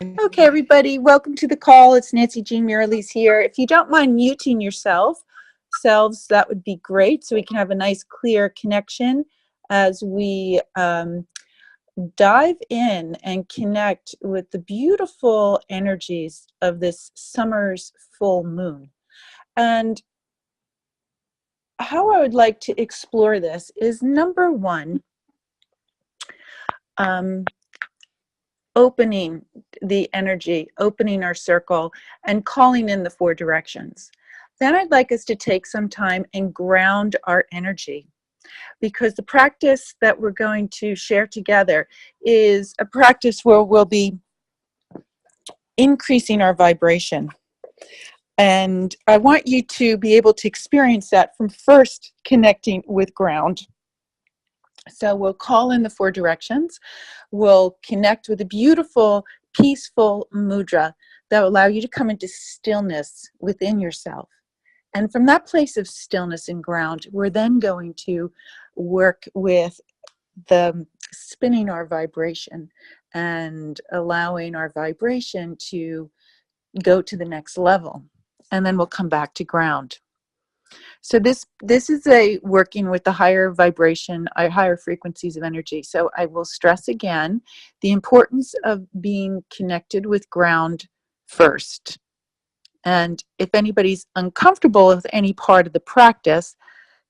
Okay, everybody, welcome to the call. It's Nancy Jean Mirales here. If you don't mind muting yourselves, that would be great, so we can have a nice, clear connection as we dive in and connect with the beautiful energies of this summer's full moon. And how I would like to explore this is, number one, opening the energy, opening our circle, and calling in the 4 directions. Then I'd like us to take some time and ground our energy, because the practice that we're going to share together is a practice where we'll be increasing our vibration. And I want you to be able to experience that from first connecting with ground. So we'll call in the 4 directions. We'll connect with a beautiful, peaceful mudra that will allow you to come into stillness within yourself. And from that place of stillness and ground, we're then going to work with the spinning our vibration and allowing our vibration to go to the next level. And then we'll come back to ground. So this is a working with the higher vibration, higher frequencies of energy. So I will stress again the importance of being connected with ground first. And if anybody's uncomfortable with any part of the practice,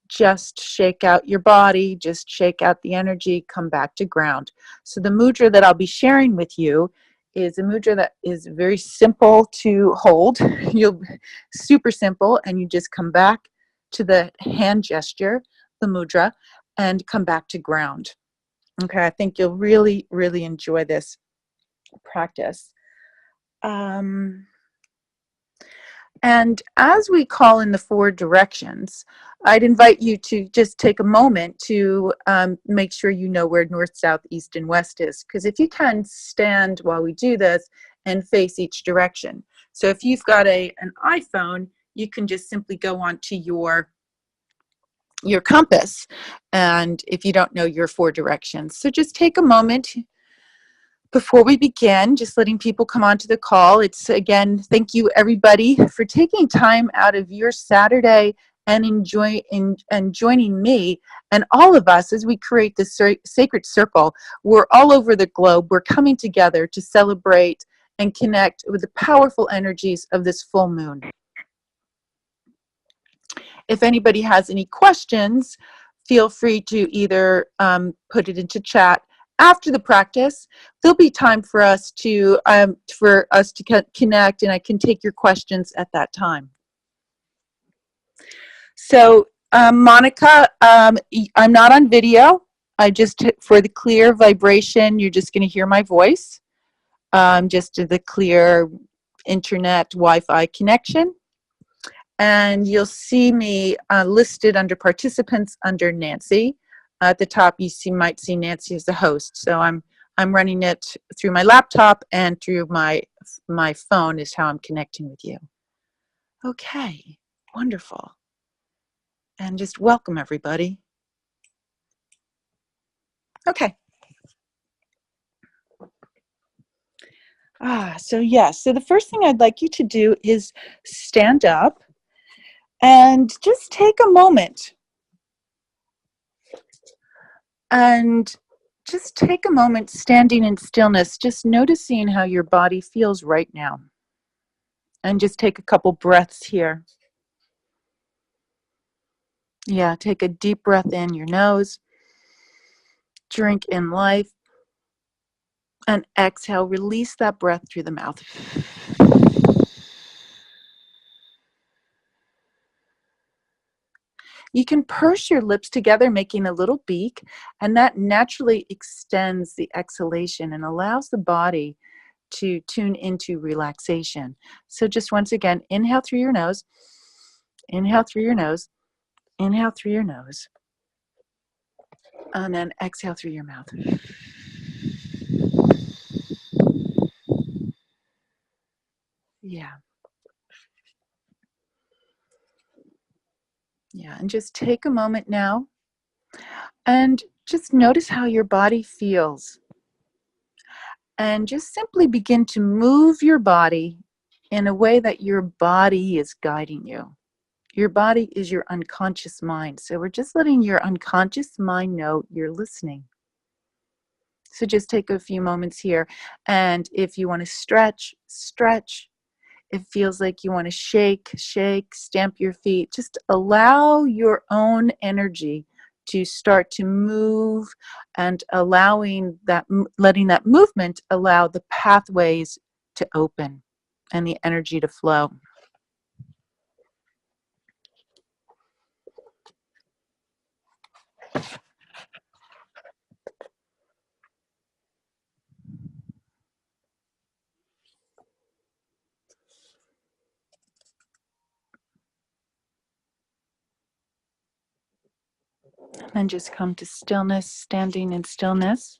just shake out your body, just shake out the energy, come back to ground. So the mudra that I'll be sharing with you is a mudra that is very simple to hold. Super simple, and you just come back to the hand gesture, the mudra, and come back to ground. Okay, I think you'll really, really enjoy this practice. And as we call in the 4 directions, I'd invite you to just take a moment to make sure you know where north, south, east, and west is. Because if you can, stand while we do this and face each direction. So if you've got an iPhone, you can just simply go onto your compass, and if you don't know your 4 directions. So just take a moment before we begin, just letting people come onto the call. It's, again, thank you everybody for taking time out of your Saturday and joining me and all of us as we create this sacred circle. We're all over the globe. We're coming together to celebrate and connect with the powerful energies of this full moon. If anybody has any questions, feel free to either put it into chat. After the practice, there'll be time for us to connect, and I can take your questions at that time. So, Monica, I'm not on video. For the clear vibration, you're just going to hear my voice, just to the clear internet Wi-Fi connection. And you'll see me listed under participants under Nancy. At the top, you might see Nancy as the host. So I'm running it through my laptop and through my phone is how I'm connecting with you. Okay, wonderful. And just welcome everybody. Okay. So the first thing I'd like you to do is stand up and just take a moment. And just take a moment standing in stillness, just noticing how your body feels right now. And just take a couple breaths here. Yeah, take a deep breath in your nose. Drink in life. And exhale, release that breath through the mouth. You can purse your lips together, making a little beak, and that naturally extends the exhalation and allows the body to tune into relaxation. So just once again, inhale through your nose, inhale through your nose, inhale through your nose, and then exhale through your mouth. Yeah. Yeah, and just take a moment now and just notice how your body feels. And just simply begin to move your body in a way that your body is guiding you. Your body is your unconscious mind. So we're just letting your unconscious mind know you're listening. So just take a few moments here. And if you want to stretch, stretch. It feels like you want to shake, shake, stamp your feet. Just allow your own energy to start to move, and allowing that, letting that movement allow the pathways to open and the energy to flow. And then just come to stillness, standing in stillness.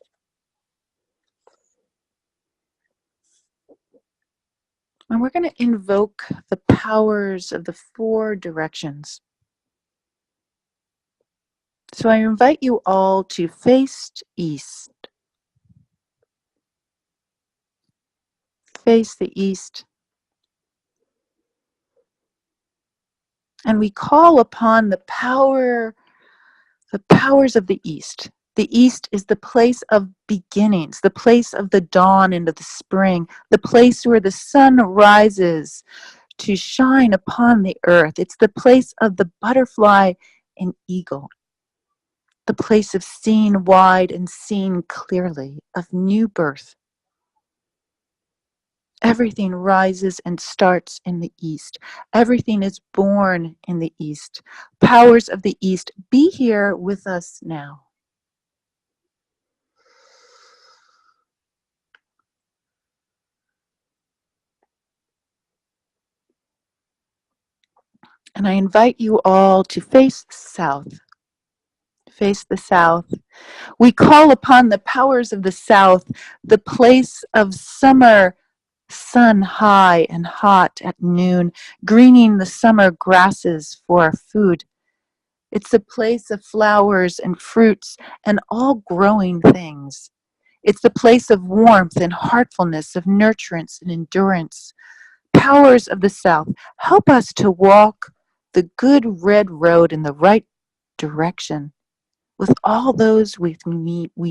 And we're going to invoke the powers of the 4 directions. So I invite you all to face east. Face the east. And we call upon the powers of the east. The east is the place of beginnings, the place of the dawn into the spring, the place where the sun rises to shine upon the earth. It's the place of the butterfly and eagle, the place of seeing wide and seeing clearly, of new birth. Everything rises and starts in the east. Everything is born in the east. Powers of the east, be here with us now. And I invite you all to face south. Face the south. We call upon the powers of the south, the place of summer sun high and hot at noon, greening the summer grasses for our food. It's a place of flowers and fruits and all growing things. It's the place of warmth and heartfulness, of nurturance and endurance. Powers of the south, help us to walk the good red road in the right direction with all those we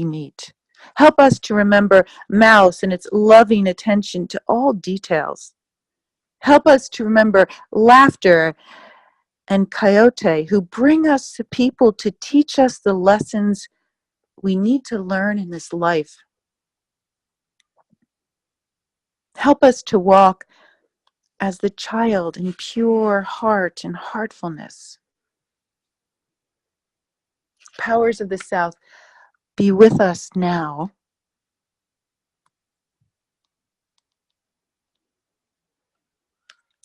meet. Help us to remember Mouse and its loving attention to all details. Help us to remember laughter and Coyote, who bring us to people to teach us the lessons we need to learn in this life. Help us to walk as the child in pure heart and heartfulness. Powers of the South, be with us now.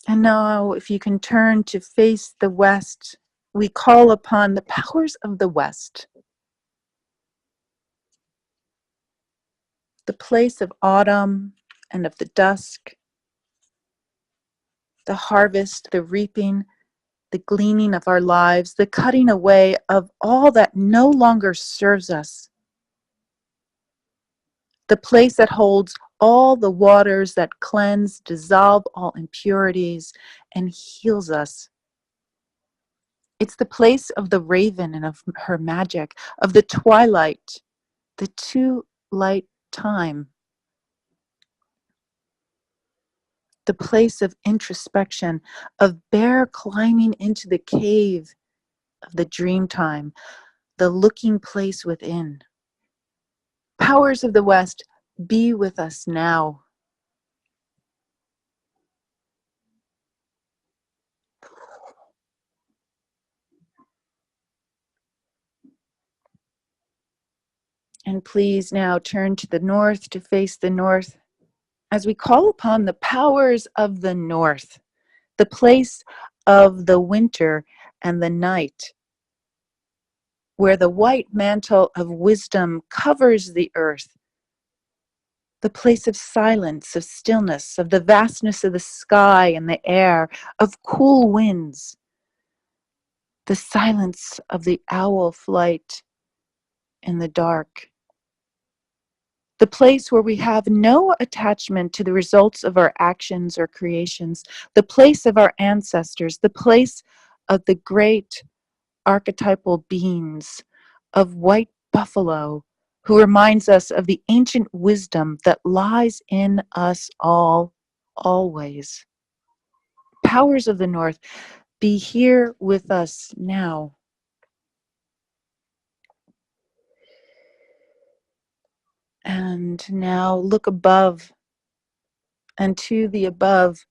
And now, if you can turn to face the West, we call upon the powers of the West, the place of autumn and of the dusk, the harvest, the reaping, the gleaning of our lives, the cutting away of all that no longer serves us, the place that holds all the waters that cleanse, dissolve all impurities, and heals us. It's the place of the raven and of her magic, of the twilight, the two-light time, the place of introspection, of bear climbing into the cave of the dream time, the looking place within. Powers of the West, be with us now. And please now turn to the north to face the north as we call upon the powers of the north, the place of the winter and the night, where the white mantle of wisdom covers the earth, the place of silence, of stillness, of the vastness of the sky and the air, of cool winds, the silence of the owl flight in the dark. the place where we have no attachment to the results of our actions or creations, the place of our ancestors, the place of the great archetypal beings of white buffalo, who reminds us of the ancient wisdom that lies in us all, always. Powers of the North, be here with us now. And now look above, and to the above,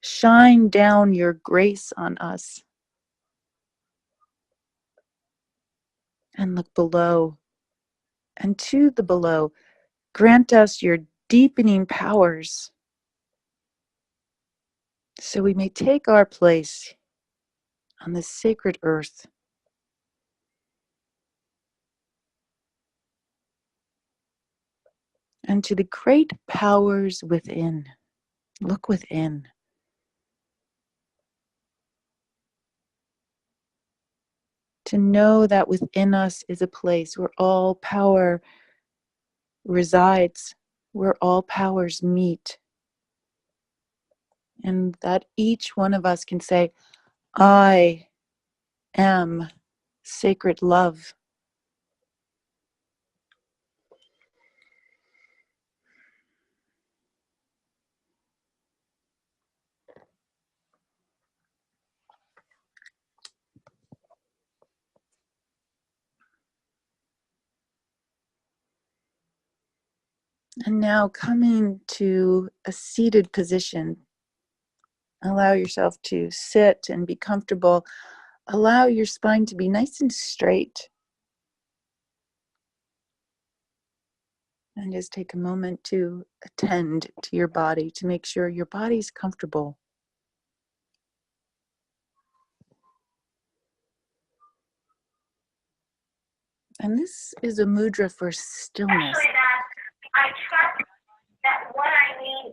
shine down your grace on us. And look below, and to the below, grant us your deepening powers, so we may take our place on this sacred earth. And to the great powers within, look within. To know that within us is a place where all power resides, where all powers meet. And that each one of us can say, I am sacred love. And now coming to a seated position, allow yourself to sit and be comfortable. Allow your spine to be nice and straight. And just take a moment to attend to your body, to make sure your body's comfortable. And this is a mudra for stillness. I trust that what I need.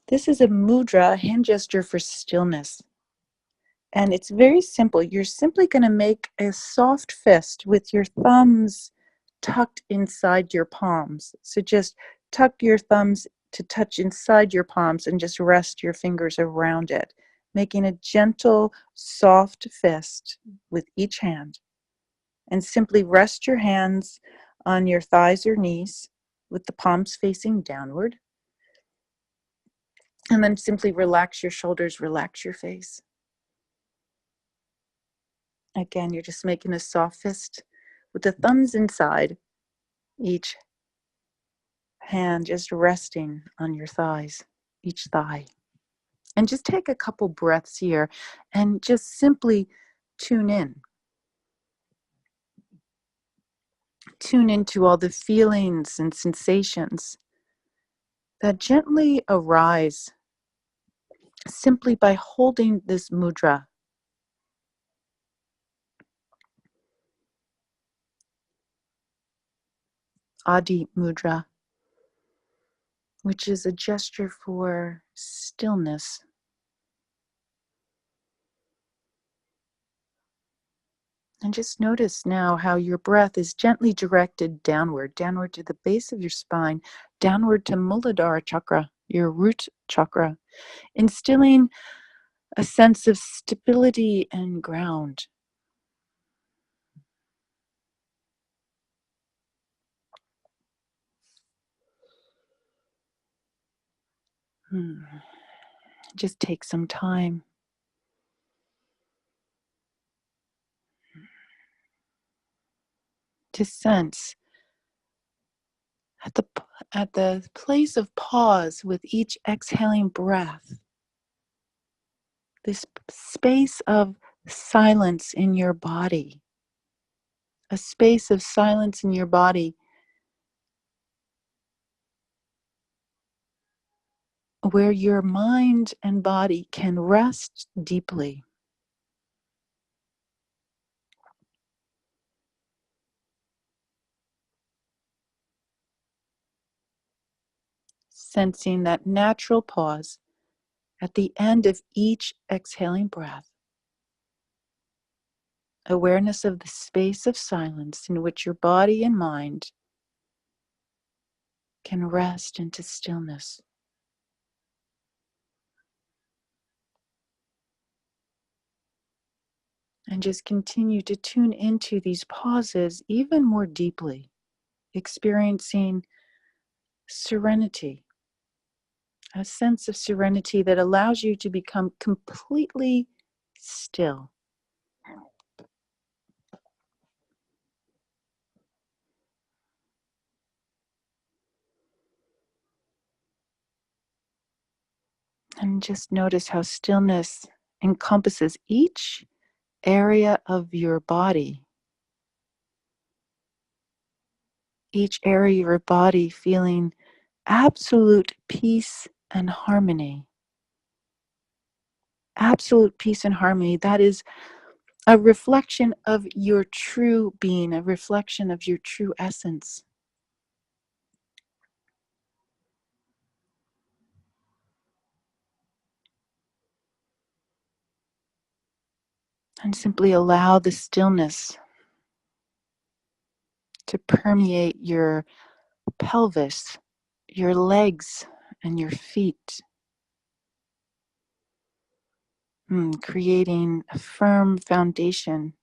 This is a mudra, a hand gesture for stillness. And it's very simple. You're simply going to make a soft fist with your thumbs tucked inside your palms. So just tuck your thumbs to touch inside your palms and just rest your fingers around it, making a gentle, soft fist with each hand. And simply rest your hands on your thighs or knees with the palms facing downward. And then simply relax your shoulders, relax your face. Again, you're just making a soft fist with the thumbs inside, each hand just resting on your thighs, each thigh. And just take a couple breaths here and just simply tune in. Tune into all the feelings and sensations that gently arise simply by holding this mudra. Adi mudra, which is a gesture for stillness. And just notice now how your breath is gently directed downward, downward to the base of your spine, downward to Muladhara Chakra, your root chakra, instilling a sense of stability and ground. Just take some time to sense at the place of pause with each exhaling breath, this space of silence in your body, a space of silence in your body where your mind and body can rest deeply. Sensing that natural pause at the end of each exhaling breath. Awareness of the space of silence in which your body and mind can rest into stillness. And just continue to tune into these pauses even more deeply, experiencing serenity, a sense of serenity that allows you to become completely still. And just notice how stillness encompasses each area of your body. Each area of your body feeling absolute peace and harmony. Absolute peace and harmony. That is a reflection of your true being, a reflection of your true essence. And simply allow the stillness to permeate your pelvis, your legs, and your feet, creating a firm foundation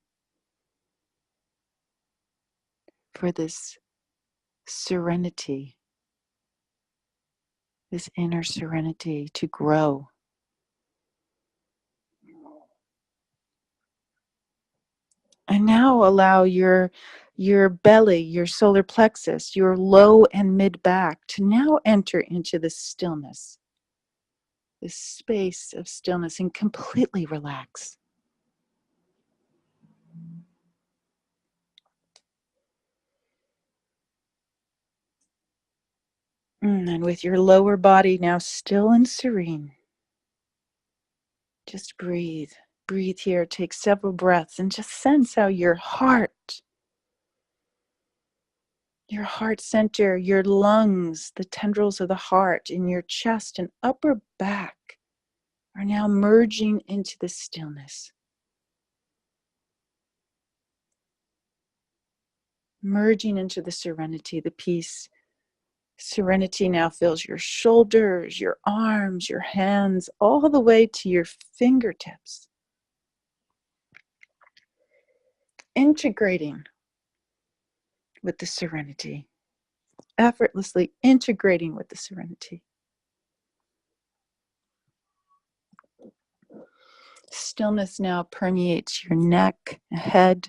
for this serenity, this inner serenity to grow. And now allow your belly, your solar plexus, your low and mid back to now enter into the stillness, this space of stillness, and completely relax. And with your lower body now still and serene, just breathe. Breathe here, take several breaths, and just sense how your heart center, your lungs, the tendrils of the heart in your chest and upper back are now merging into the stillness. Merging into the serenity, the peace. Serenity now fills your shoulders, your arms, your hands, all the way to your fingertips. Integrating with the serenity. Effortlessly integrating with the serenity. Stillness now permeates your neck, head,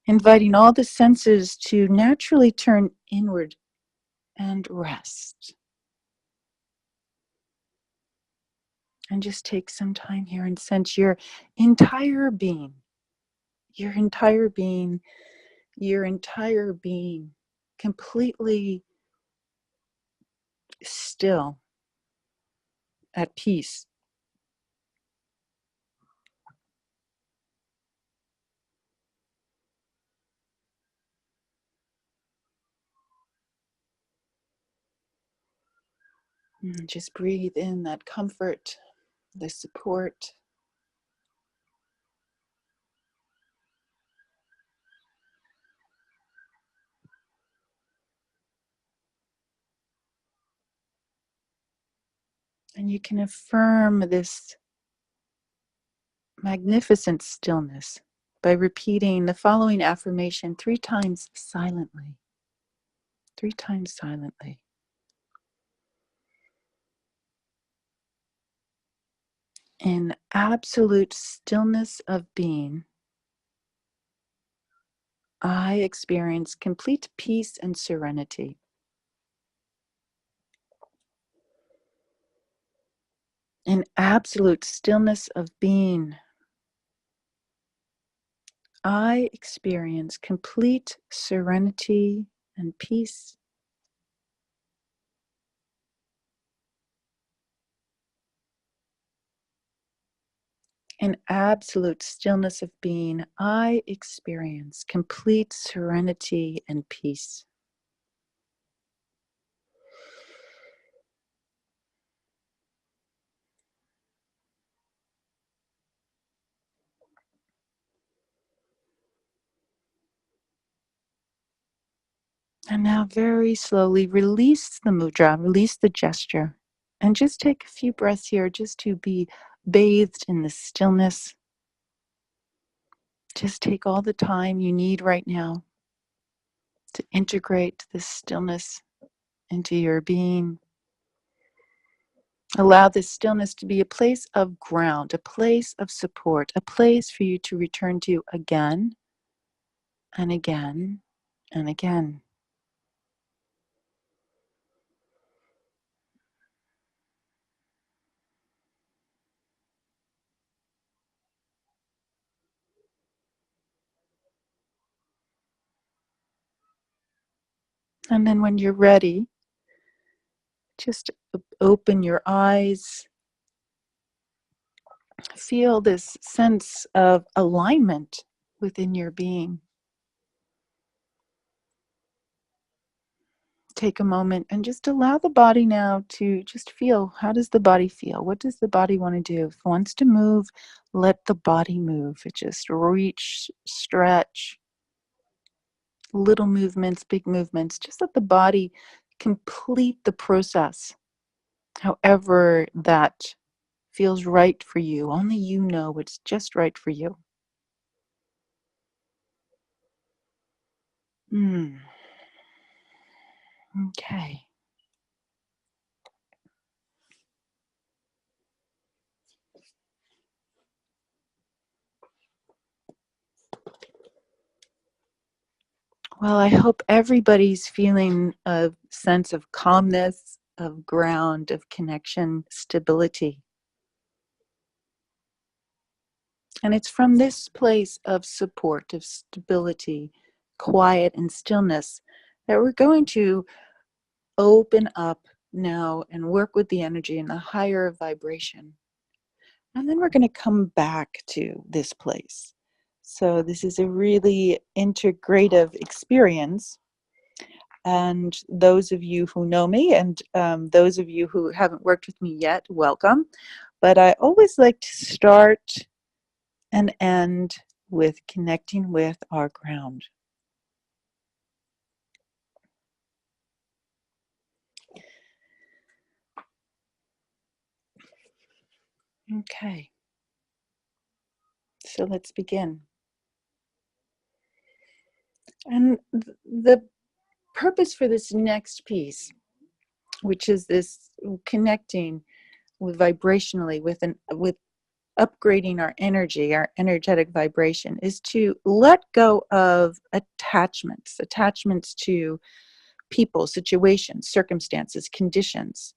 inviting all the senses to naturally turn inward and rest. And just take some time here and sense your entire being, completely still, at peace. And just breathe in that comfort, the support. And you can affirm this magnificent stillness by repeating the following affirmation 3 times silently. 3 times silently. In absolute stillness of being, I experience complete peace and serenity. In absolute stillness of being, I experience complete serenity and peace. In absolute stillness of being, I experience complete serenity and peace. And now very slowly release the mudra, release the gesture, and just take a few breaths here just to be bathed in the stillness. Just take all the time you need right now to integrate this stillness into your being. Allow this stillness to be a place of ground, a place of support, a place for you to return to again and again and again. And then when you're ready, just open your eyes. Feel this sense of alignment within your being. Take a moment and just allow the body now to just feel, how does the body feel? What does the body want to do? If it wants to move, let the body move. It just reach, stretch, little movements, big movements. Just let the body complete the process, however that feels right for you. Only you know what's just right for you. Okay. Well, I hope everybody's feeling a sense of calmness, of ground, of connection, stability. And it's from this place of support, of stability, quiet, and stillness that we're going to open up now and work with the energy in a higher vibration. And then we're going to come back to this place. So this is a really integrative experience. And those of you who know me and those of you who haven't worked with me yet, welcome. But I always like to start and end with connecting with our ground. Okay, so let's begin. And the purpose for this next piece, which is this connecting with vibrationally with upgrading our energy, our energetic vibration, is to let go of attachments to people, situations, circumstances, conditions,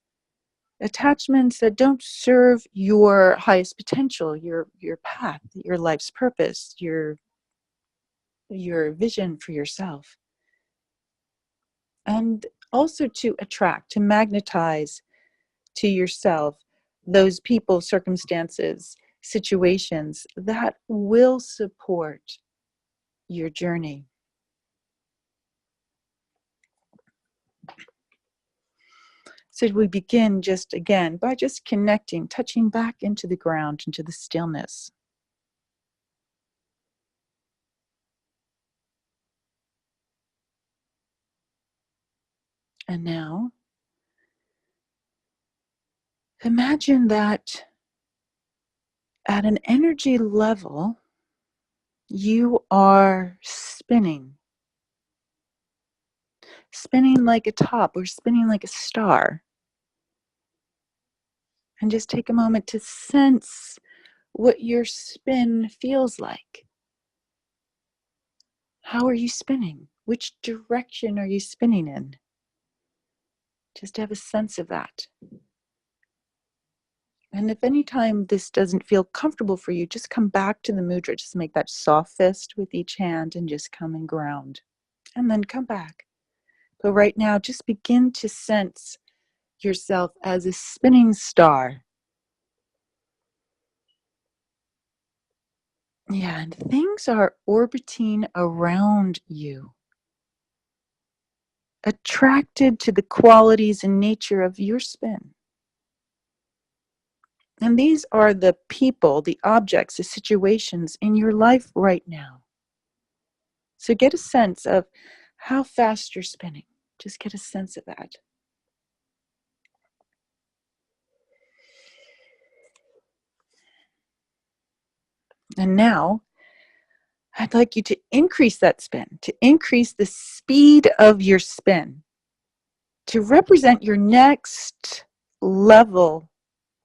attachments that don't serve your highest potential, your path, your life's purpose, your vision for yourself. And also to attract, to magnetize to yourself those people, circumstances, situations that will support your journey. So we begin just again by just connecting, touching back into the ground, into the stillness. And now, imagine that at an energy level, you are spinning like a top or spinning like a star. And just take a moment to sense what your spin feels like. How are you spinning? Which direction are you spinning in? Just have a sense of that. And if any time this doesn't feel comfortable for you, just come back to the mudra. Just make that soft fist with each hand and just come and ground. And then come back. But right now, just begin to sense yourself as a spinning star. Yeah, and things are orbiting around you, attracted to the qualities and nature of your spin. And these are the people, the objects, the situations in your life right now. So get a sense of how fast you're spinning. Just get a sense of that. And now, I'd like you to increase that spin, to increase the speed of your spin, to represent your next level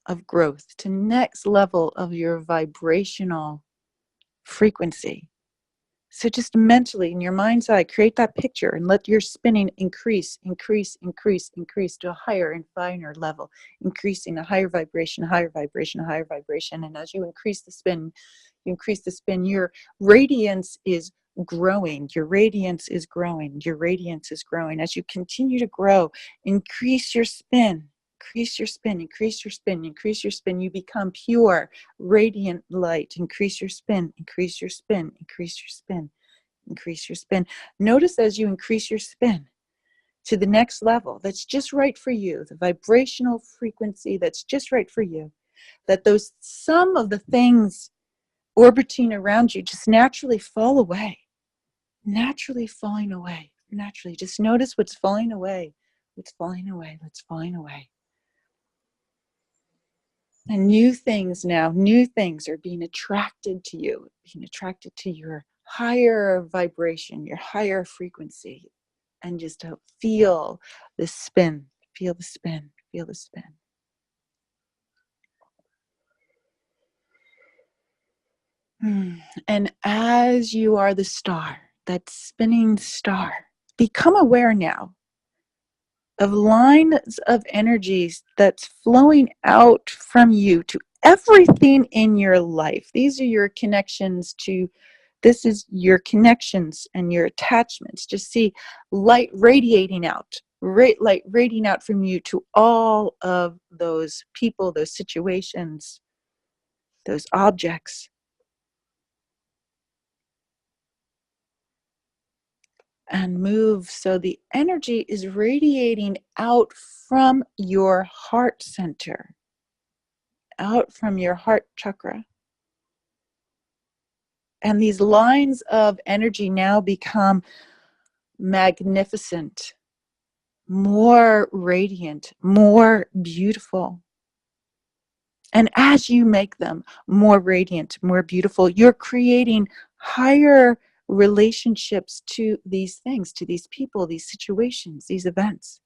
of growth, to next level of your vibrational frequency. So just mentally in your mind's eye, create that picture and let your spinning increase, increase, increase, increase to a higher and finer level, increasing a higher vibration, a higher vibration, a higher vibration. And as you increase the spin, your radiance is growing, your radiance is growing, your radiance is growing. As you continue to grow, increase your spin, increase your spin, increase your spin, increase your spin. You become pure, radiant light. Increase your spin, increase your spin, increase your spin, increase your spin. Notice as you increase your spin to the next level that's just right for you, the vibrational frequency that's just right for you, that those some of the things orbiting around you just naturally fall away, naturally falling away, naturally. Just notice what's falling away, what's falling away, what's falling away. And new things now, new things are being attracted to you, being attracted to your higher vibration, your higher frequency. And just to feel the spin, feel the spin, feel the spin. And as you are the star, that spinning star, become aware now of lines of energies that's flowing out from you to everything in your life. These are your connections to, this is your connections and your attachments. Just see light radiating out, light radiating out from you to all of those people, those situations, those objects. And move so the energy is radiating out from your heart center, out from your heart chakra. And these lines of energy now become magnificent, more radiant, more beautiful. And as you make them more radiant, more beautiful, you're creating higher relationships to these things, to these people, these situations, these events.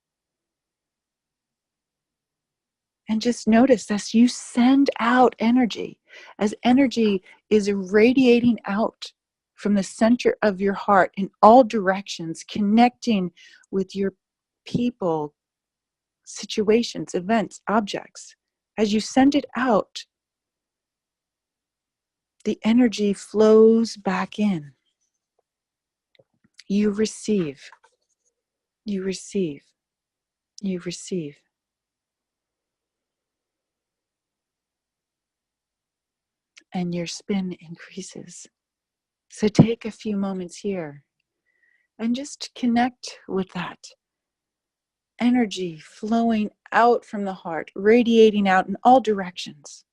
And just notice as you send out energy, as energy is radiating out from the center of your heart in all directions, connecting with your people, situations, events, objects. As you send it out, the energy flows back in. You receive, you receive, you receive. And your spin increases. So take a few moments here and just connect with that energy flowing out from the heart, radiating out in all directions.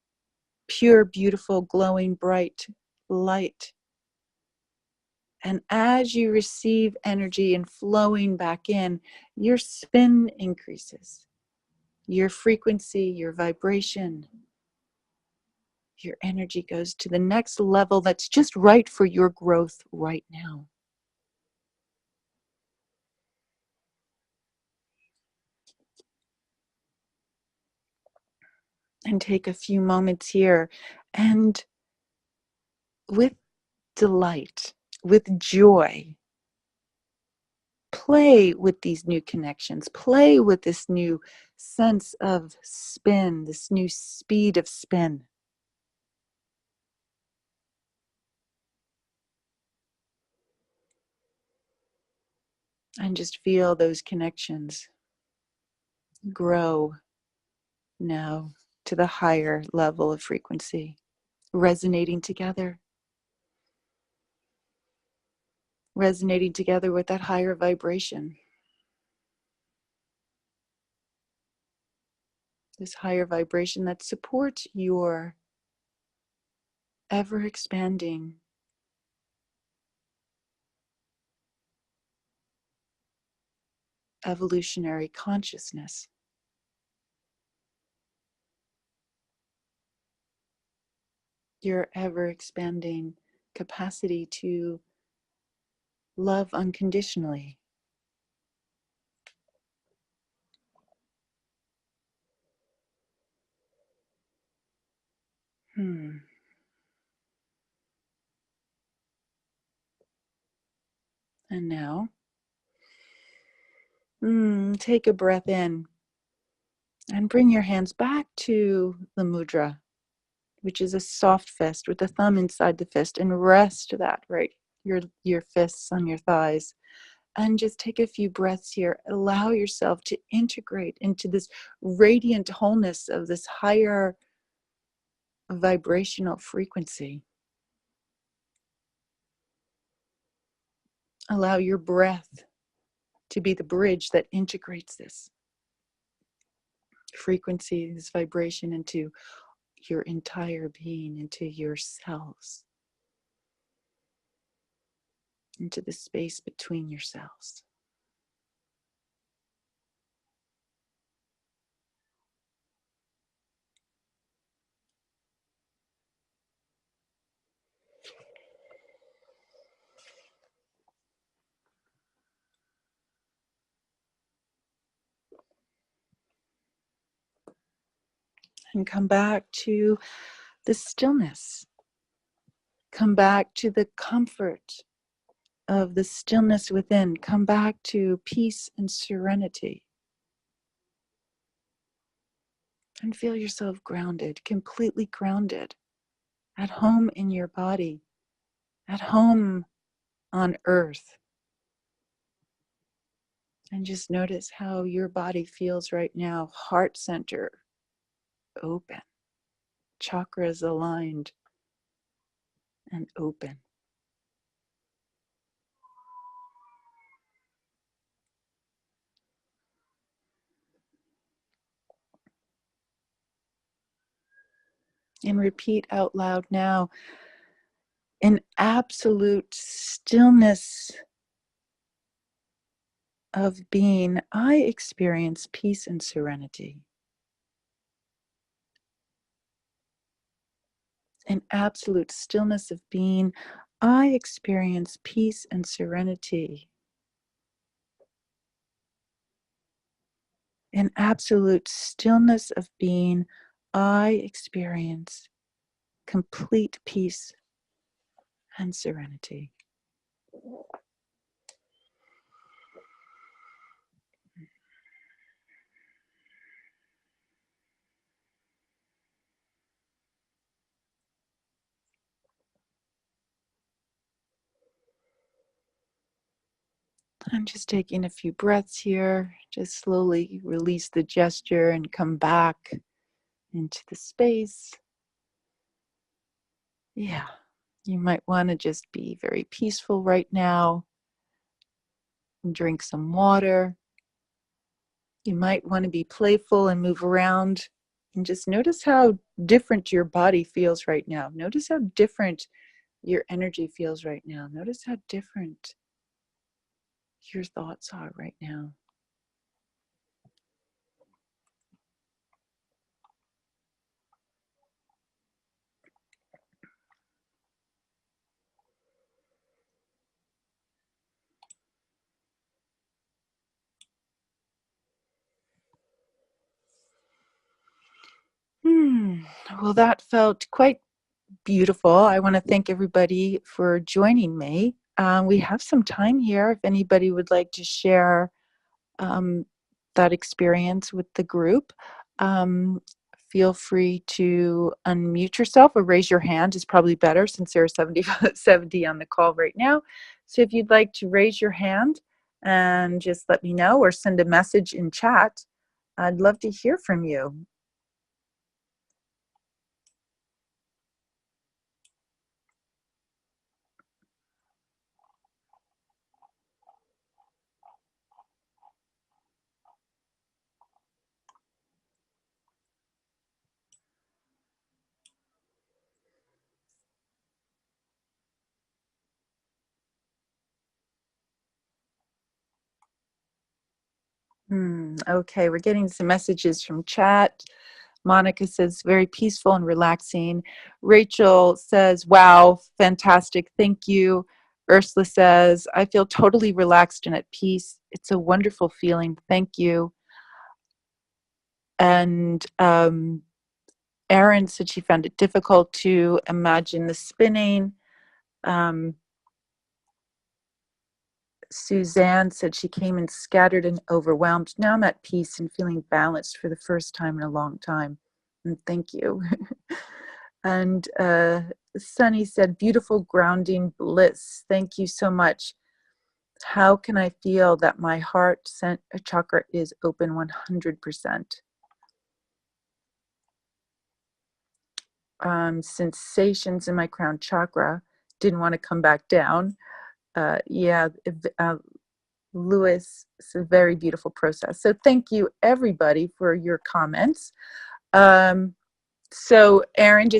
Pure, beautiful, glowing, bright light. And as you receive energy and flowing back in, your spin increases. Your frequency, your vibration, your energy goes to the next level that's just right for your growth right now. And take a few moments here and with delight, with joy, play with these new connections, play with this new sense of spin, this new speed of spin. And just feel those connections grow now to the higher level of frequency, resonating together with that higher vibration. This higher vibration that supports your ever expanding evolutionary consciousness. Your ever expanding capacity to love unconditionally. And now, take a breath in and bring your hands back to the mudra, which is a soft fist with the thumb inside the fist, and rest that right, your fists on your thighs. And just take a few breaths here. Allow yourself to integrate into this radiant wholeness of this higher vibrational frequency. Allow your breath to be the bridge that integrates this frequency, this vibration into your entire being, into your cells, into the space between your cells. And come back to the stillness. Come back to the comfort of the stillness within. Come back to peace and serenity. And feel yourself grounded, completely grounded, at home in your body, at home on earth. And just notice how your body feels right now. Heart center open, chakras aligned and open. And repeat out loud now, in absolute stillness of being, I experience peace and serenity. In absolute stillness of being, I experience peace and serenity. In absolute stillness of being, I experience complete peace and serenity. I'm just taking a few breaths here. Just slowly release the gesture and come back into the space. Yeah, you might want to just be very peaceful right now. Drink some water. You might want to be playful and move around. And just notice how different your body feels right now. Notice how different your energy feels right now. Notice how different your thoughts are right now. Well, that felt quite beautiful. I want to thank everybody for joining me. We have some time here if anybody would like to share um, that experience with the group. Um, Feel free to unmute yourself or raise your hand is probably better since there are 70 on the call right now. So if you'd like to raise your hand and just let me know or send a message in chat, I'd love to hear from you. Okay, we're getting some messages from chat. Monica says, very peaceful and relaxing. Rachel says, wow, fantastic, thank you. Ursula says, I feel totally relaxed and at peace. It's a wonderful feeling, thank you. And Erin said she found it difficult to imagine the spinning. Suzanne said she came in scattered and overwhelmed. Now I'm at peace and feeling balanced for the first time in a long time. And thank you. And Sunny said, beautiful grounding bliss. Thank you so much. How can I feel that my heart chakra is open 100%? Sensations in my crown chakra. Didn't want to come back down. Yeah, Lewis, it's a very beautiful process. So thank you everybody for your comments. So Erin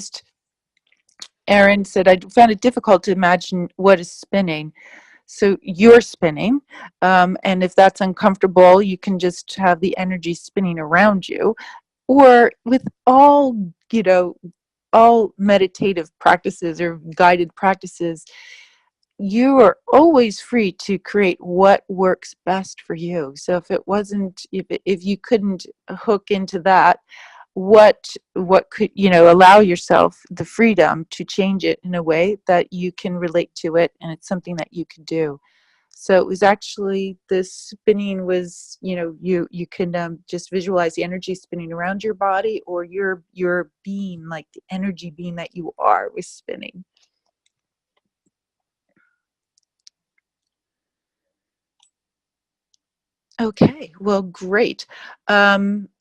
said, I found it difficult to imagine what is spinning. So you're spinning, and if that's uncomfortable, you can just have the energy spinning around you. Or with all, all meditative practices or guided practices, you are always free to create what works best for you. So if it wasn't, if you couldn't hook into that, what could, allow yourself the freedom to change it in a way that you can relate to it, and it's something that you can do. So it was actually, this spinning was, you can just visualize the energy spinning around your body, or your being, like the energy being that you are, was spinning. Okay, well, great.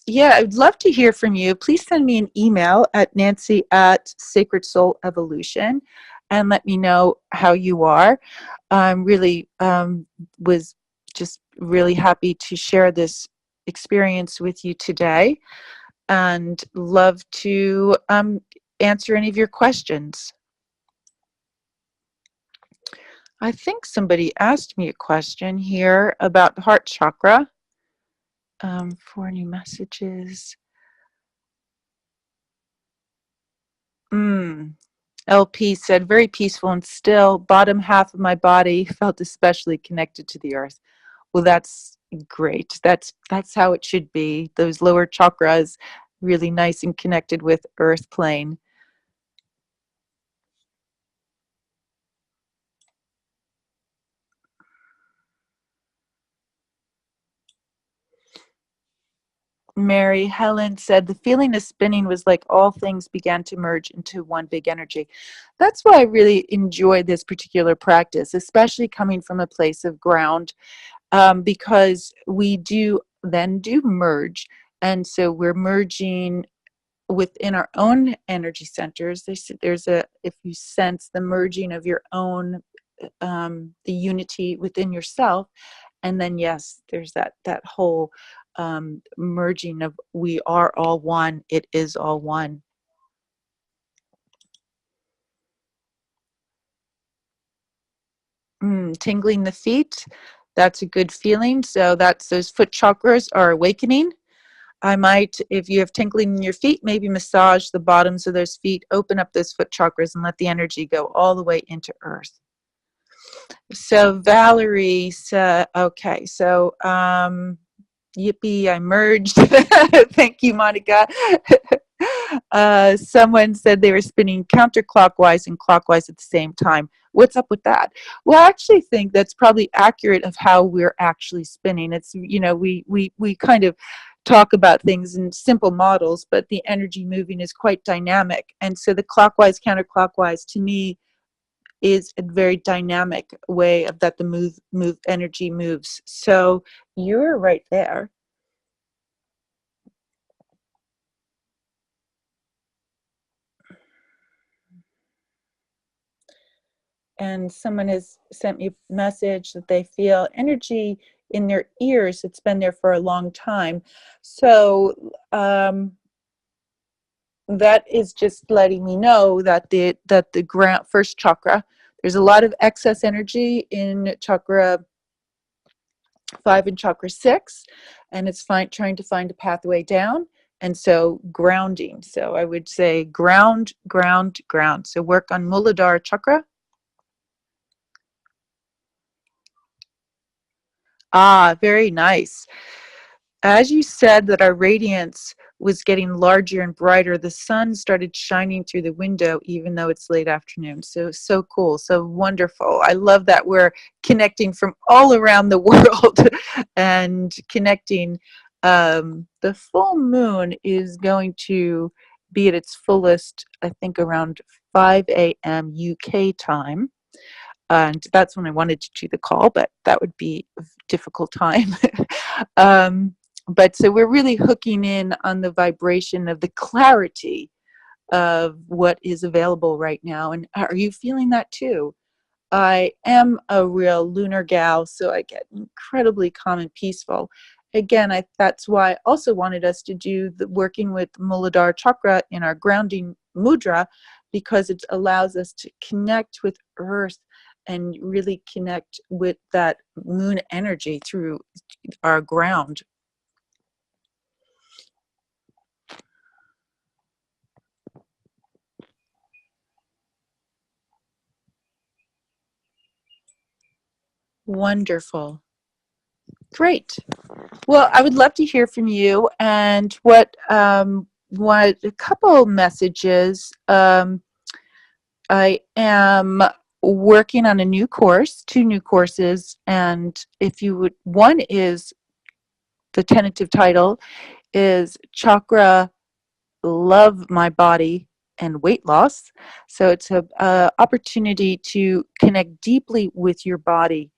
Yeah, I'd love to hear from you. Please send me an email at Nancy@Sacred Soul Evolution and let me know how you are. I'm really was just really happy to share this experience with you today, and love to answer any of your questions. I think somebody asked me a question here about heart chakra. 4 new messages. LP said, very peaceful and still. Bottom half of my body felt especially connected to the earth. Well, that's great. That's how it should be. Those lower chakras, really nice and connected with earth plane. Mary Helen said, the feeling of spinning was like all things began to merge into one big energy. That's why I really enjoy this particular practice, especially coming from a place of ground, because we do merge. And so we're merging within our own energy centers. If you sense the merging of your own, the unity within yourself, and then yes, there's that whole merging of, we are all one, it is all one. Tingling the feet, that's a good feeling. So that's, those foot chakras are awakening. I might, if you have tingling in your feet, maybe massage the bottoms of those feet, open up those foot chakras, and let the energy go all the way into earth. So Valerie said, okay, so yippee, I merged. Thank you, Monica. Someone said they were spinning counterclockwise and clockwise at the same time. What's up with that? Well, I actually think that's probably accurate of how we're actually spinning. It's, we kind of talk about things in simple models, but the energy moving is quite dynamic. And so the clockwise, counterclockwise, to me, is a very dynamic way of that the energy moves. So you're right there. And someone has sent me a message that they feel energy in their ears. It's been there for a long time. So that is just letting me know that the first chakra, there's a lot of excess energy in chakra 5 in chakra 6, and it's trying to find a pathway down. And so grounding. So I would say ground, ground, ground. So work on Muladhara chakra. Ah, very nice. As you said that our radiance was getting larger and brighter, the sun started shining through the window even though it's late afternoon. So, so cool, so wonderful. I love that we're connecting from all around the world and connecting. The full moon is going to be at its fullest, I think, around 5 a.m. UK time. And that's when I wanted to do the call, but that would be a difficult time. um, but so we're really hooking in on the vibration of the clarity of what is available right now. And are you feeling that too? I am a real lunar gal, so I get incredibly calm and peaceful. Again, that's why I also wanted us to do the working with Muladhara Chakra in our grounding mudra, because it allows us to connect with Earth and really connect with that moon energy through our ground. Wonderful. Great. Well, I would love to hear from you, and what a couple messages. I am working on a new course, 2 new courses, and if you would, one is, the tentative title is Chakra Love My Body and Weight Loss. So it's a opportunity to connect deeply with your body.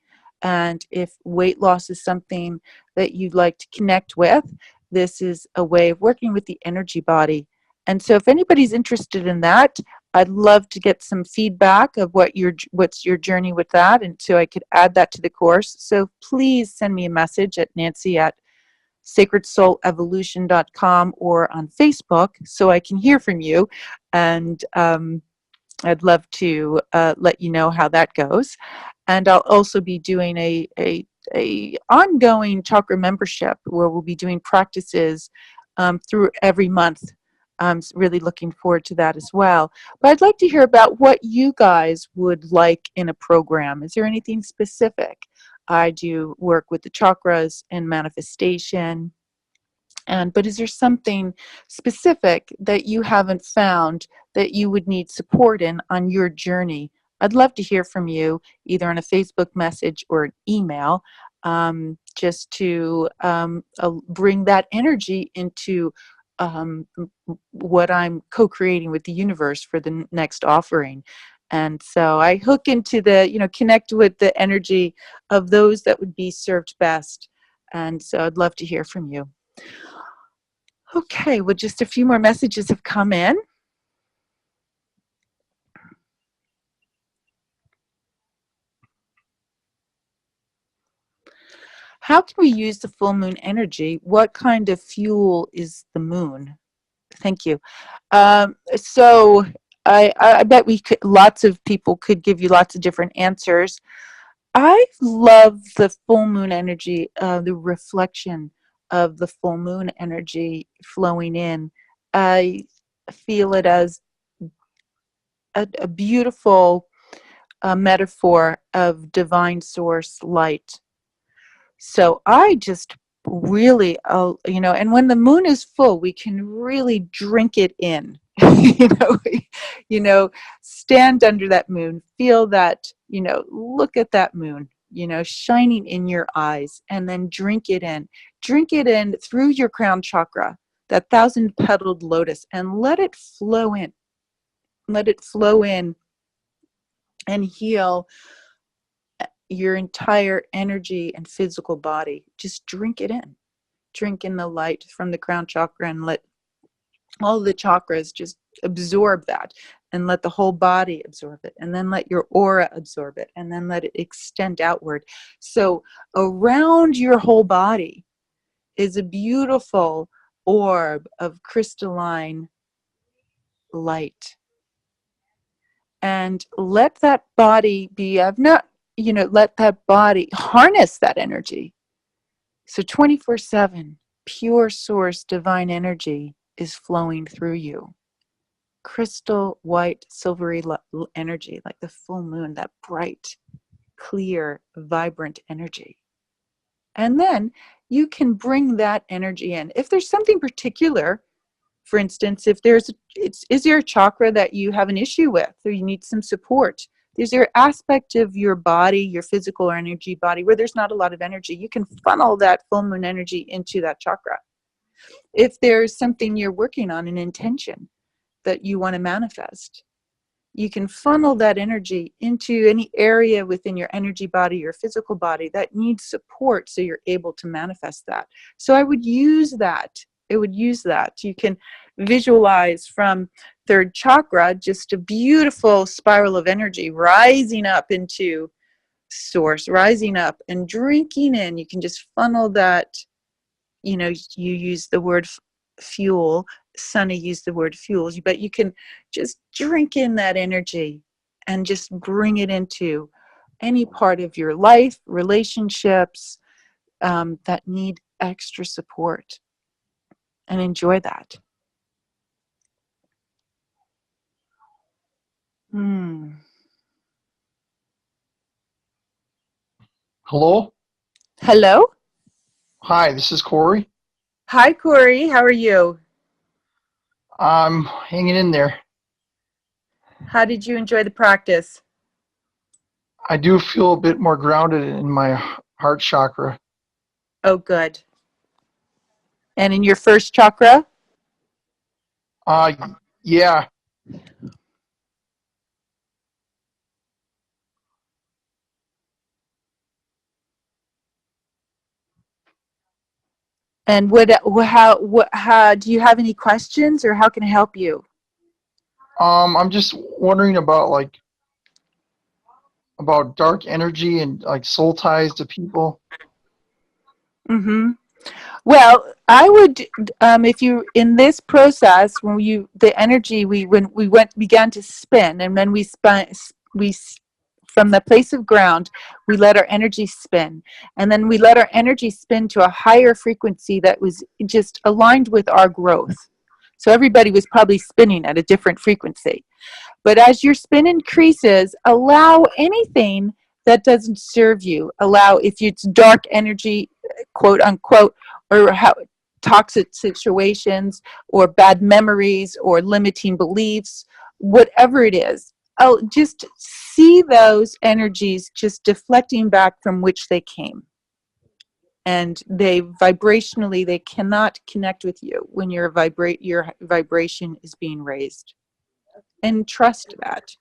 And if weight loss is something that you'd like to connect with, this is a way of working with the energy body. And so if anybody's interested in that, I'd love to get some feedback of what's your journey with that, and so I could add that to the course. So please send me a message at nancy@sacredsoulevolution.com or on Facebook so I can hear from you. And I'd love to let you know how that goes. And I'll also be doing a ongoing chakra membership where we'll be doing practices through every month. I'm really looking forward to that as well. But I'd like to hear about what you guys would like in a program. Is there anything specific? I do work with the chakras and manifestation. But is there something specific that you haven't found that you would need support in on your journey? I'd love to hear from you, either on a Facebook message or an email, just to bring that energy into what I'm co-creating with the universe for the next offering. And so I hook into connect with the energy of those that would be served best. And so I'd love to hear from you. Okay, well, just a few more messages have come in. How can we use the full moon energy? What kind of fuel is the moon? Thank you. So I bet lots of people could give you lots of different answers. I love the full moon energy, the reflection of the full moon energy flowing in. I feel it as a beautiful metaphor of divine source light. So I just really, and when the moon is full, we can really drink it in. you know, stand under that moon, feel that, look at that moon, shining in your eyes, and then drink it in. Drink it in through your crown chakra, that 1,000-petaled lotus, and let it flow in. Let it flow in and heal your entire energy and physical body. Just drink it in. Drink in the light from the crown chakra and let all the chakras just absorb that, and let the whole body absorb it, and then let your aura absorb it, and then let it extend outward. So around your whole body is a beautiful orb of crystalline light. And let that body be, let that body harness that energy. So 24/7, pure source divine energy is flowing through you. Crystal white, silvery energy, like the full moon, that bright, clear, vibrant energy. And then you can bring that energy in. If there's something particular, for instance, if is there a chakra that you have an issue with or you need some support? Is there an aspect of your body, your physical or energy body, where there's not a lot of energy? You can funnel that full moon energy into that chakra. If there's something you're working on, an intention that you want to manifest, you can funnel that energy into any area within your energy body, your physical body that needs support so you're able to manifest that. So I would use that. You can visualize from third chakra just a beautiful spiral of energy rising up into source, rising up and drinking in. You can just funnel that. You use the word fuel. Sunny used the word fuels, but you can just drink in that energy and just bring it into any part of your life, relationships that need extra support, and enjoy that. Hello? Hello? Hi, this is Corey. Hi, Corey. How are you? I'm hanging in there. How did you enjoy the practice? I do feel a bit more grounded in my heart chakra. Oh, good. And in your first chakra? Yeah. And how do you have any questions, or how can I help you? I'm just wondering about dark energy and like soul ties to people. Mm-hmm. Well, I would, if you in this process, the energy when we began to spin, and then from the place of ground, we let our energy spin, and then we let our energy spin to a higher frequency that was just aligned with our growth. So everybody was probably spinning at a different frequency. But as your spin increases, allow anything that doesn't serve you. Allow, if it's dark energy, quote unquote, or toxic situations, or bad memories, or limiting beliefs, whatever it is, I'll just see those energies just deflecting back from which they came. And they vibrationally, they cannot connect with you when your vibration is being raised. And trust that.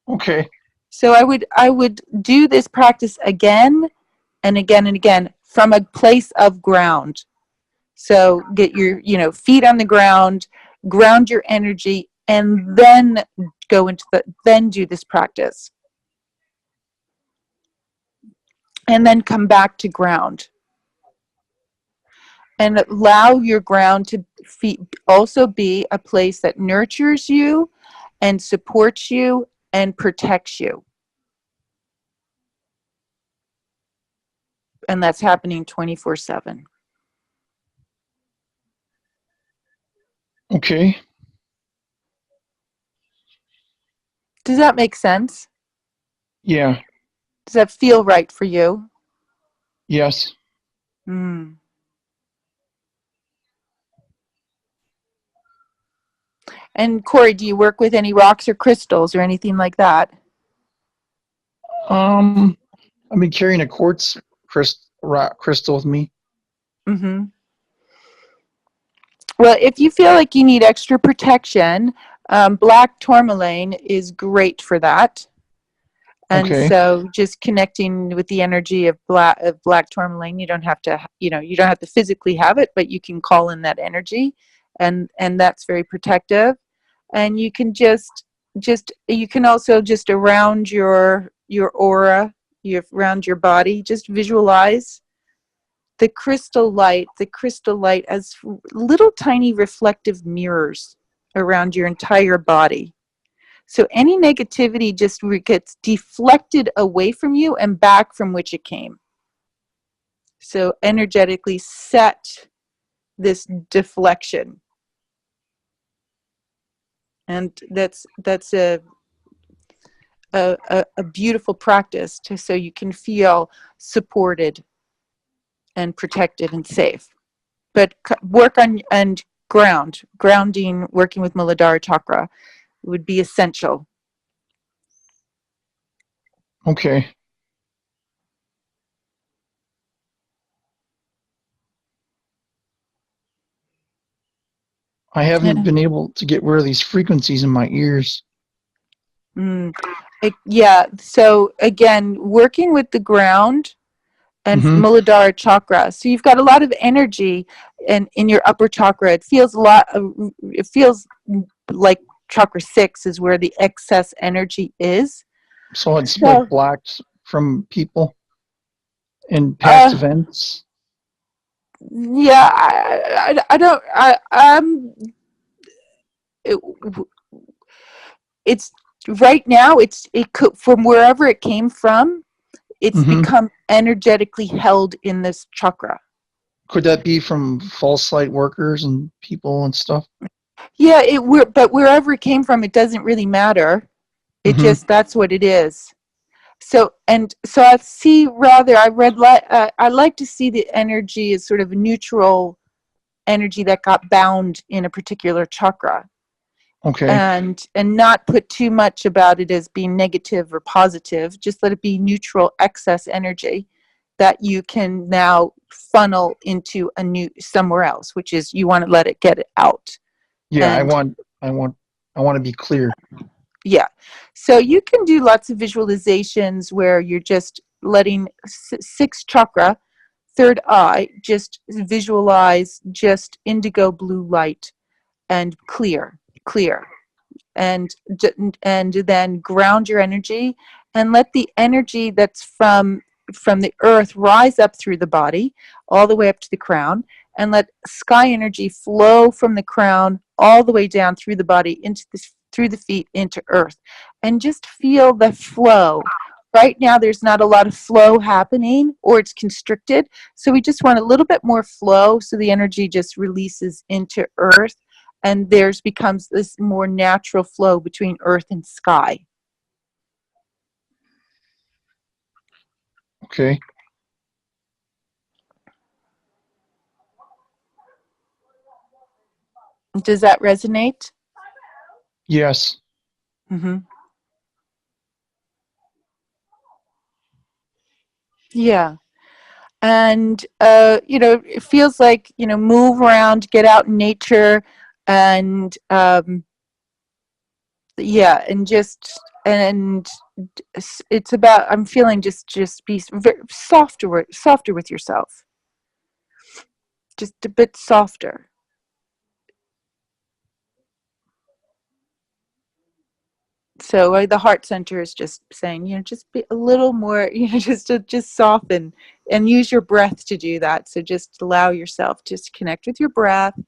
Okay. So I would do this practice again and again and again from a place of ground. So get your feet on the ground, ground your energy, and then then do this practice. And then come back to ground. And allow your ground to also be a place that nurtures you and supports you and protects you. And that's happening 24/7. Okay. Does that make sense? Yeah. Does that feel right for you? Yes. Mm. And Corey, do you work with any rocks or crystals or anything like that? I've been carrying a quartz crystal with me. Mm-hmm. Well, if you feel like you need extra protection, black tourmaline is great for that. And Okay. so just connecting with the energy of black tourmaline, you don't have to physically have it, but you can call in that energy, and that's very protective. And you can you can also just around your aura, around your body, just visualize the crystal light as little tiny reflective mirrors around your entire body. So any negativity just gets deflected away from you and back from which it came. So energetically set this deflection. And that's a beautiful practice so you can feel supported and protected and safe. But work on and grounding, working with Muladhara Chakra would be essential. Okay. I haven't been able to get rid of these frequencies in my ears. Yeah, so again, working with the ground and Muladhara Chakra. So you've got a lot of energy in your upper chakra. It feels like chakra 6 is where the excess energy is. So it's like blocked from people in past events. Yeah, I don't. It's right now. It could, from wherever it came from. It's become energetically held in this chakra. Could that be from false light workers and people and stuff? Yeah, but wherever it came from, it doesn't really matter. It just, that's what it is. So I see rather, I like to see the energy as sort of a neutral energy that got bound in a particular chakra. Okay. And not put too much about it as being negative or positive. Just let it be neutral excess energy that you can now funnel into somewhere else, which is you want to let it get it out. Yeah, I want to be clear. Yeah. So you can do lots of visualizations where you're just letting 6th chakra, 3rd eye, just visualize just indigo blue light and clear. And then ground your energy and let the energy that's from the earth rise up through the body all the way up to the crown, and let sky energy flow from the crown all the way down through the body through the feet into earth, and just feel the flow. Right now there's not a lot of flow happening, or it's constricted, so we just want a little bit more flow so the energy just releases into earth, and there's becomes this more natural flow between earth and sky. Okay. Does that resonate? Yes. Yeah. And it feels like, move around, get out in nature, and yeah, and it's about, I'm feeling just be very softer with yourself, just a bit softer. So the heart center is just saying, just be a little more, just soften and use your breath to do that. So just allow yourself to connect with your breath.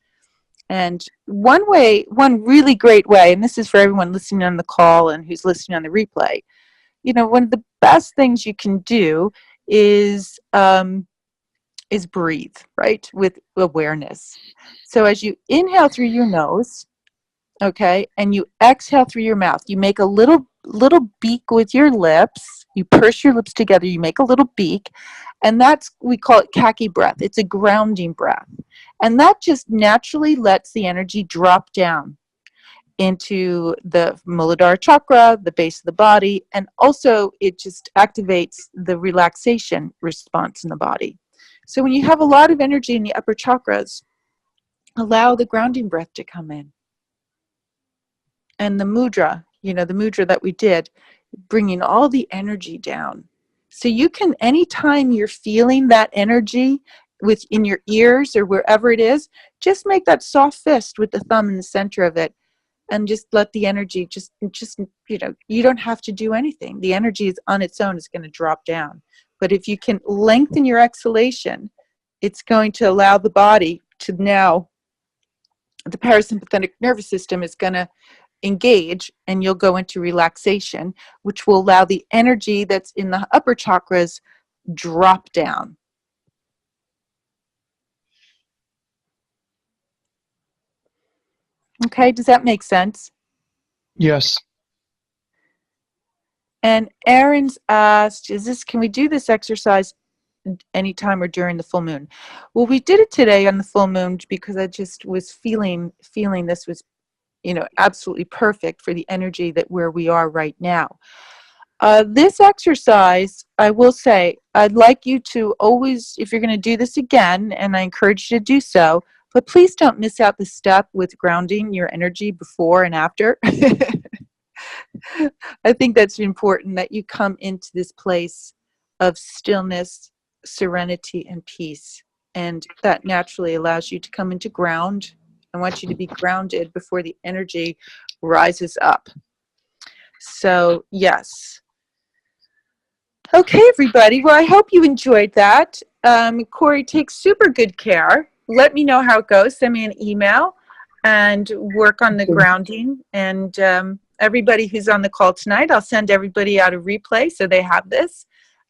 And one really great way, and this is for everyone listening on the call and who's listening on the replay, one of the best things you can do is breathe, right, with awareness. So as you inhale through your nose, okay, and you exhale through your mouth, you make a little beak with your lips. You purse your lips together, you make a little beak, and we call it kaki breath. It's a grounding breath, and that just naturally lets the energy drop down into the Muladhara Chakra, the base of the body, and also it just activates the relaxation response in the body. So when you have a lot of energy in the upper chakras, allow the grounding breath to come in. And the mudra that we did, bringing all the energy down. So you can, anytime you're feeling that energy in your ears or wherever it is, just make that soft fist with the thumb in the center of it, and just let the energy you don't have to do anything. The energy is on its own, is going to drop down. But if you can lengthen your exhalation, it's going to allow the body to now, the parasympathetic nervous system is going to engage, and you'll go into relaxation, which will allow the energy that's in the upper chakras drop down. Okay, does that make sense? Yes. And Aaron's asked, can we do this exercise anytime or during the full moon? Well, we did it today on the full moon because I just was feeling this was, absolutely perfect for the energy that where we are right now. This exercise, I will say, I'd like you to always, if you're going to do this again, and I encourage you to do so, but please don't miss out the step with grounding your energy before and after. I think that's important, that you come into this place of stillness, serenity, and peace. And that naturally allows you to come into ground. I want you to be grounded before the energy rises up. So, yes. Okay, everybody. Well, I hope you enjoyed that. Corey, take super good care. Let me know how it goes. Send me an email and work on the grounding. And everybody who's on the call tonight, I'll send everybody out a replay so they have this.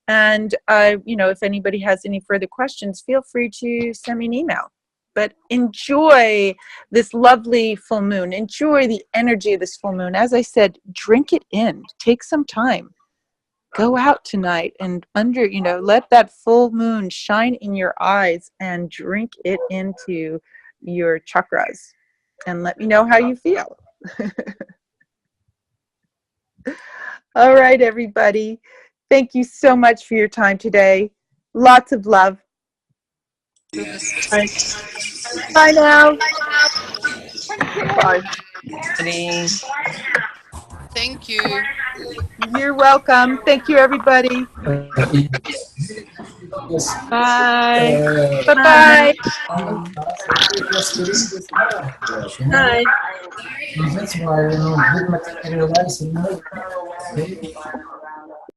And, if anybody has any further questions, feel free to send me an email. But enjoy this lovely full moon. Enjoy the energy of this full moon. As I said, drink it in. Take some time. Go out tonight and let that full moon shine in your eyes and drink it into your chakras. And let me know how you feel. All right, everybody. Thank you so much for your time today. Lots of love. Bye, Bye now. Bye. Thank you. You're welcome. Thank you, everybody. Bye. Bye-bye. Bye.